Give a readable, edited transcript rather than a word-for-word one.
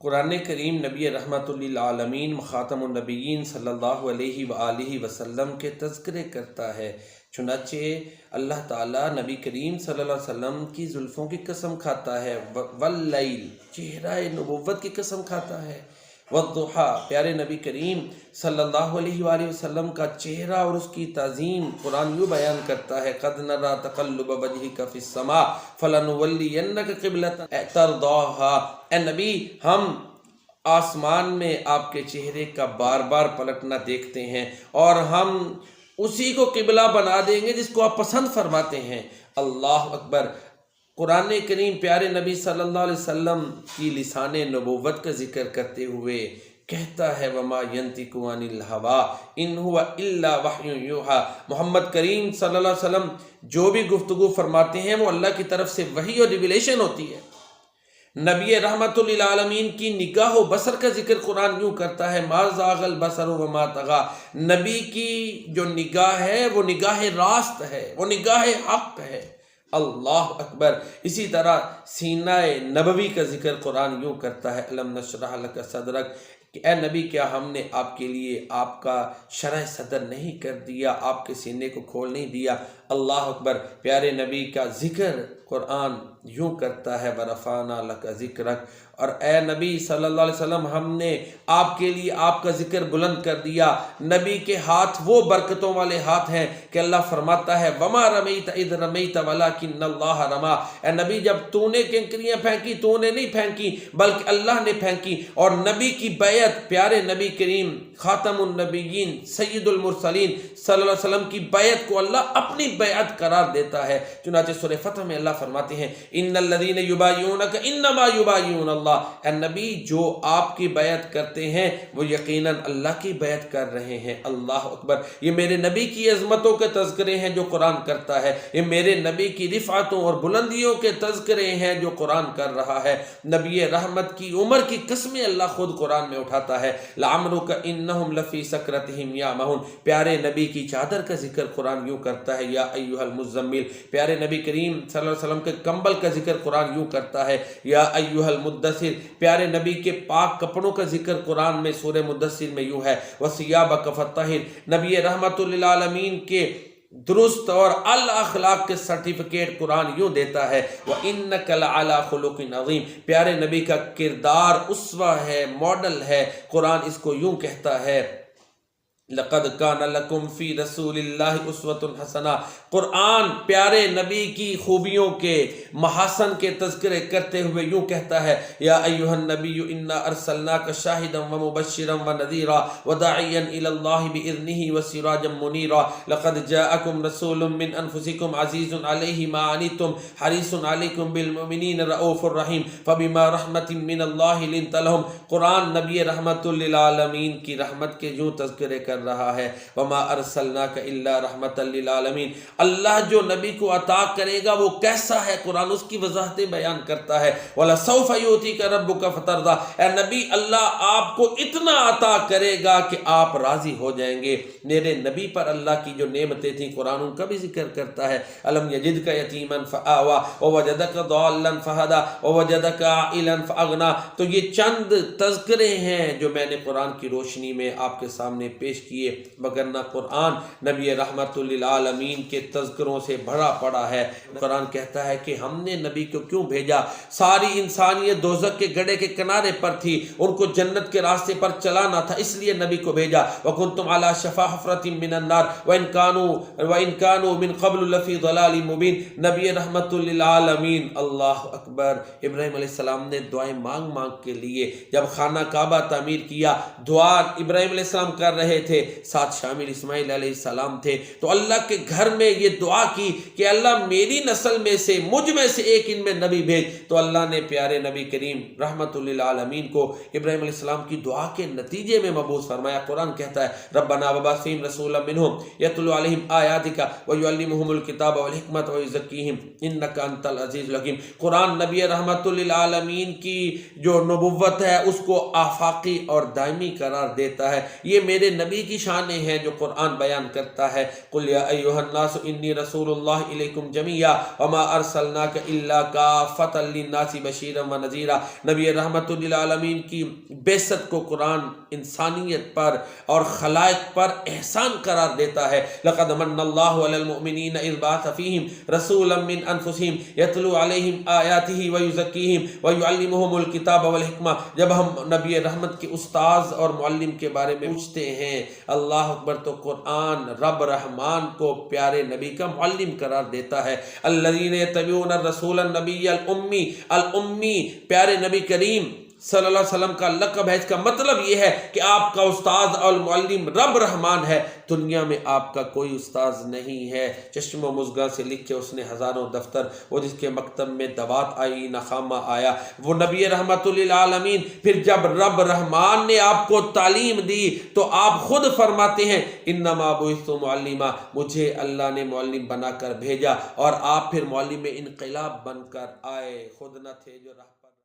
قرآن کریم نبی رحمت للعالمین خاتم النبیین صلی اللہ علیہ وآلہ وسلم کے تذکرے کرتا ہے۔ چنانچہ اللہ تعالیٰ نبی کریم صلی اللہ علیہ وسلم کی زلفوں کی قسم کھاتا ہے، واللیل چہرہ نبوت کی قسم کھاتا ہے، والضحیٰ پیارے نبی کریم صلی اللہ علیہ وآلہ وسلم کا چہرہ اور اس کی تعظیم قرآن یوں بیان کرتا ہے، قد نرى تقلب وجهك في السماء فلنولینک قبلۃ ترضاها۔ اے نبی ہم آسمان میں آپ کے چہرے کا بار بار پلٹنا دیکھتے ہیں اور ہم اسی کو قبلہ بنا دیں گے جس کو آپ پسند فرماتے ہیں۔ اللہ اکبر۔ قرآن کریم پیارے نبی صلی اللہ علیہ وسلم کی لسان نبوت کا ذکر کرتے ہوئے کہتا ہے، وما ينطق عن الهوى ان هو الا وحی یوحی۔ محمد کریم صلی اللہ علیہ وسلم جو بھی گفتگو فرماتے ہیں وہ اللہ کی طرف سے وحی اور ریویلیشن ہوتی ہے۔ نبی رحمت للعالمین کی نگاہ و بصر کا ذکر قرآن یوں کرتا ہے، ما زاغ البصر وما طغی۔ نبی کی جو نگاہ ہے وہ نگاہ راست ہے، وہ نگاہ حق ہے۔ اللہ اکبر۔ اسی طرح سینہ نبوی کا ذکر قرآن یوں کرتا ہے، الم نشرح لک صدرک، کہ اے نبی کیا ہم نے آپ کے لیے آپ کا شرح صدر نہیں کر دیا، آپ کے سینے کو کھول نہیں دیا۔ اللہ اکبر۔ پیارے نبی کا ذکر قرآن یوں کرتا ہے، ورفعنا لک ذکرک، اور اے نبی صلی اللہ علیہ وسلم ہم نے آپ کے لیے آپ کا ذکر بلند کر دیا۔ نبی کے ہاتھ وہ برکتوں والے ہاتھ ہیں کہ اللہ فرماتا ہے، وما رمیت اذ رمیت ولکن اللہ رما۔ اے نبی جب تو نے کنکریاں پھینکی تو نے نہیں پھینکی بلکہ اللہ نے پھینکی۔ اور نبی کی بیعت، پیارے نبی کریم خاتم النبیین سید المرسلین صلی اللہ علیہ وسلم کی بیعت کو اللہ اپنی بیعت قرار دیتا ہے۔ چنانچہ سورہ فتح میں اللہ فرماتے ہیں، ان الذین یبایعونک انما یبایعون اللہ۔ اے نبی جو آپ کی بیعت کرتے ہیں وہ یقیناً اللہ کی بیعت کر رہے ہیں۔ اللہ اکبر۔ یہ میرے نبی کی عظمتوں کے تذکرے ہیں جو قرآن کرتا ہے، یہ میرے نبی کی رفعتوں اور بلندیوں کے تذکرے ہیں جو قرآن کر رہا ہے۔ نبی رحمت کی عمر کی قسمیں اللہ خود قرآن میں اٹھاتا ہے، لعمرک انہم لفی سکرتہم یعمہون۔ پیارے نبی کی چادر کا ذکر قرآن یوں کرتا ہے، یا ایھا المزمل۔ پیارے نبی کریم صلی اللہ علیہ وسلم کے کمبل کا ذکر قرآن یوں کرتا ہے، یا ایھا المدثر۔ پیارے نبی کے پاک کپڑوں کا ذکر قرآن میں سورہ مدثر میں یوں ہے، وثیابک فطہر۔ نبی رحمت للعالمین کے درست اور الاخلاق کے سرٹیفکیٹ قرآن یوں دیتا ہے، وَإِنَّكَ لَعَلَىٰ خُلُقٍ عَظِيمٍ۔ پیارے نبی کا کردار اسوہ ہے، ماڈل ہے۔ قرآن اس کو یوں کہتا ہے، لَقَدْ كَانَ لَكُمْ فِي رَسُولِ اللَّهِ أُسْوَةٌ حَسَنَةٌ۔ قرآن پیارے نبی کی خوبیوں کے محاسن کے تذکرے کرتے ہوئے یوں کہتا ہے، یا ایھا النبی انا ارسلناک شاہدا ومبشرا ونذیرا وداعیا الی اللہ باذنہ وسراجا منیرا، لقد جاءکم رسول من انفسکم عزیز علیہ ما عنتم حریص علیکم بالمؤمنین رؤوف الرحیم فبما رحمت من اللہ لنت لہم۔ قرآن نبی رحمت للعالمین کی رحمت کے یوں تذکرے کر رہا ہے، وما ارسلناک الا رحمتا للعالمین۔ اللہ جو نبی کو عطا کرے گا وہ کیسا ہے، قرآن اس کی وضاحتیں بیان کرتا ہے، وَلَسَوْفَ يُؤْتِيكَ رَبُّكَ فَتَرْضَىٰ۔ اے نبی اللہ آپ کو اتنا عطا کرے گا کہ آپ راضی ہو جائیں گے۔ میرے نبی پر اللہ کی جو نعمتیں تھیں قرآن ان کا بھی ذکر کرتا ہے، أَلَمْ يَجِدْكَ يَتِيمًا فَآوَىٰ وَوَجَدَكَ ضَالًّا فَهَدَىٰ وَوَجَدَكَ عَائِلًا فَأَغْنَىٰ۔ تو یہ چند تذکرے ہیں جو میں نے قرآن کی روشنی میں آپ کے سامنے پیش کیے، وگرنہ قرآن نبی رحمت للعالمین کے تذکروں سے بھرا پڑا ہے۔ قرآن کہتا ہے کہ ہم نے نبی کو کیوں بھیجا، ساری انسانیت دوزخ کے گڑھے کے کنارے پر تھی، ان کو جنت کے راستے پر چلانا تھا، اس لیے نبی کو بھیجا۔ وَكُنْتُمْ عَلَىٰ شَفَا حُفْرَةٍ مِّنَ النَّارِ وَإِن كَانُوا مِن قَبْلُ لَفِي ضَلَالٍ مُّبِينٍ۔ نبی رحمت للعالمین، اللہ اکبر۔ ابراہیم علیہ السلام نے دعائیں مانگ مانگ کے لیے، جب خانہ کعبہ تعمیر کیا، دعا ابراہیم علیہ السلام کر رہے تھے، ساتھ شامل اسماعیل علیہ السلام تھے، تو اللہ کے گھر میں یہ دعا کی کہ اللہ میری نسل میں سے، مجھ میں سے ایک ان میں نبی بھیج۔ تو اللہ نے پیارے نبی کریم رحمت للعالمین کو ابراہیم علیہ السلام کی دعا کے نتیجے میں مبعوث فرمایا۔ قرآن کہتا ہے، ربنا وبعث فیہم رسولا منہم یتلو علیہم آیاتک ویعلمہم الکتاب والحکمۃ ویزکیہم انک انت العزیز الحکیم۔ قرآن نبی رحمت للعالمین کی جو نبوت ہے اس کو آفاقی اور دائمی قرار دیتا ہے۔ یہ میرے نبی کی شانیں ہیں جو قرآن بیان کرتا ہے۔ قل یا ایھا الناس انی رسول اللہ الیکم جمیعا وما ارسلناک الا کافۃ للناس بشیرا ونذیرا۔ نبی رحمت للعالمین کی بعثت کو قرآن انسانیت پر اور خلائق پر احسان قرار دیتا ہے۔ لقد من اللہ علی المؤمنین اذ بعث فیہم رسولا من انفسہم یتلو علیہم آیاتہ ویزکیہم ویعلمہم الکتاب والحکمہ۔ جب ہم نبی رحمت کے استاذ اور معلم کے بارے میں پوچھتے ہیں، اللہ اکبر، تو قرآن رب رحمان کو پیارے نبی کا معلم قرار دیتا ہے۔ الذین یتبعون الرسول النبی الامی، پیارے نبی کریم صلی اللہ علیہ وسلم کا لقب ہے۔ اس کا مطلب یہ ہے کہ آپ کا استاذ اور معلم رب رحمان ہے، دنیا میں آپ کا کوئی استاذ نہیں ہے۔ چشم و مژگاں سے لکھ کے اس نے ہزاروں دفتر، وہ جس کے مکتب میں دوات آئی نخامہ آیا، وہ نبی رحمت للعالمین۔ پھر جب رب رحمان نے آپ کو تعلیم دی تو آپ خود فرماتے ہیں انما بعثت معلما، مجھے اللہ نے معلم بنا کر بھیجا، اور آپ پھر معلم انقلاب بن کر آئے، خود نہ تھے جو